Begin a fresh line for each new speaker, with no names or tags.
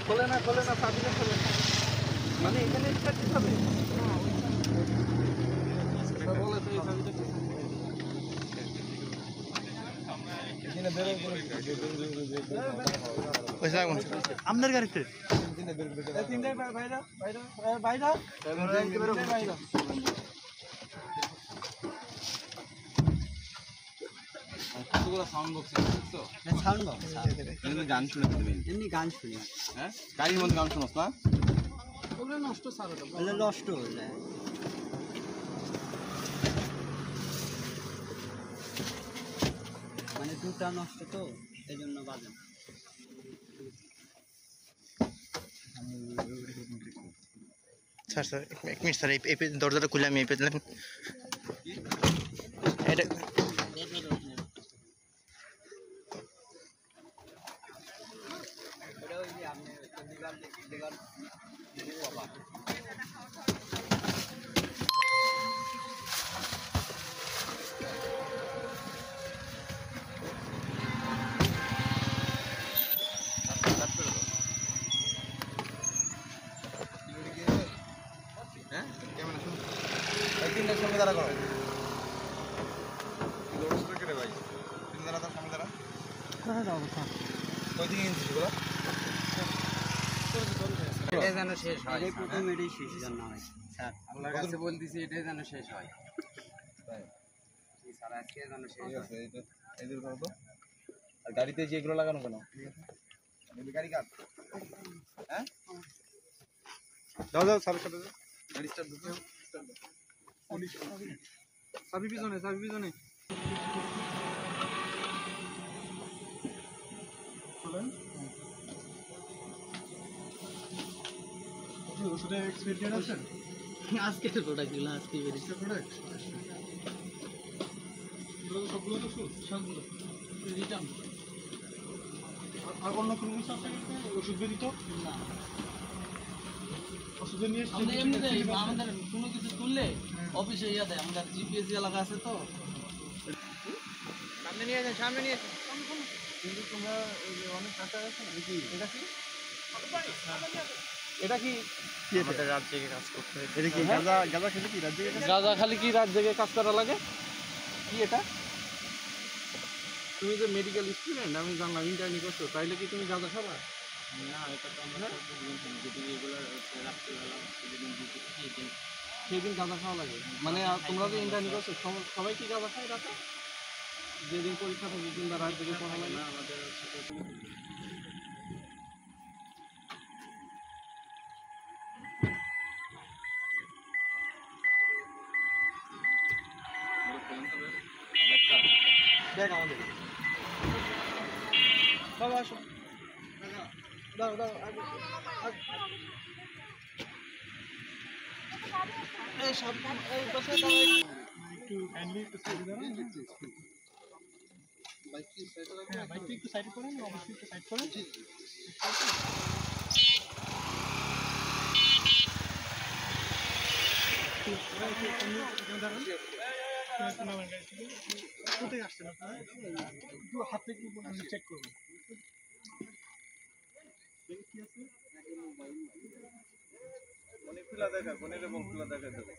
খোলে না চাবিটা খোলে না মানে এখানে স্টার্ট দিতে হবে বলে তো এই চাবিটা
আপনার গাড়িতে
গান শুনে
এমনি গান শুনি
হ্যাঁ গাড়ির মধ্যে গান শোনাস না
নষ্ট নষ্ট হয়ে যায় মানে দুটা নষ্ট তো এই জন্য বাজে
স্যার এক মিনিট স্যার এই দরজাটা খুলে আমি এই পেলাম এটা
তিনটার সঙ্গে দাঁড়া করো কেটে ভাই তিন দাঁড়া তার সামনে দাঁড়া ওই দিকে নিচ্ছিস গুলো
এটাই যেন শেষ হয় প্রথম এটাই শেষ যেন হয় স্যার
আপনার কাছে
বলতেছি এটাই যেন শেষ হয় স্যার আজকে যেন শেষ
ঠিক আছে এই দূর করো তো আর গাড়িতে যেগুলো লাগানো কেন গাড়ি কাট হ্যাঁ দাও স্যার সাথে গাড়ি স্টার্ট দিতে চাবি পিছনে ওষুধের এক্সপেরিয়েন্স আছে
আজকে প্রোডাক্ট গুলো আজকে বেরিয়েছে
প্রোডাক্ট সবগুলো তো সবগুলো
রিটার্ন
আর অন্য কোনো কিছু আছে ওষুধ দিত
না
ওষুধ নিয়ে
আমাদের এমনিতে আমাদের কোনো কিছু তুললে অফিসে ইয়া দেয় আমাদের জিপিএস এলাকা আছে তো সামনে নিয়ে আসেন
কিন্তু তোমরা অনেক টাকা আছে না কি এটা কি
আমাদের রাত জেগে কাজ করতে হয়
এটা কি গাঁজা খেলে কি রাত জেগে
গাঁজা খালি কি রাত জেগে কাজ করা লাগে
কি এটা তুমি যে মেডিকেল স্টুডেন্ট আমি জানলাম ইন্টার্নি করছো তাইলে কি তুমি গাঁজা খাবা
না এটা তো আমরা যদি রেগুলার রাত্রিবেলা সেদিন ডিউটি থেকে
সেদিন গাঁজা খাওয়া লাগে মানে তোমরা যে ইন্টার্নি করছো সবাই কি গাঁজা খায় রাতে যেদিন পরীক্ষা থাকে কিংবা রাত জেগে পড়া লাগে
না আমাদের
দেখ আমাদের বাবা আসো দাও এই সাবধান এই বসে দাও একটু কাইন্ডলি একটু সাইডে দাঁড়ান বাইকটা একটু সাইড করেন অবশ্যই একটু সাইড করেন কোথায় আসছেন আপনারা একটু হাতে একটু চেক করবেন কি আছে অনেক খোলা দেখা কোনের এবং খোলা দেখা দেবো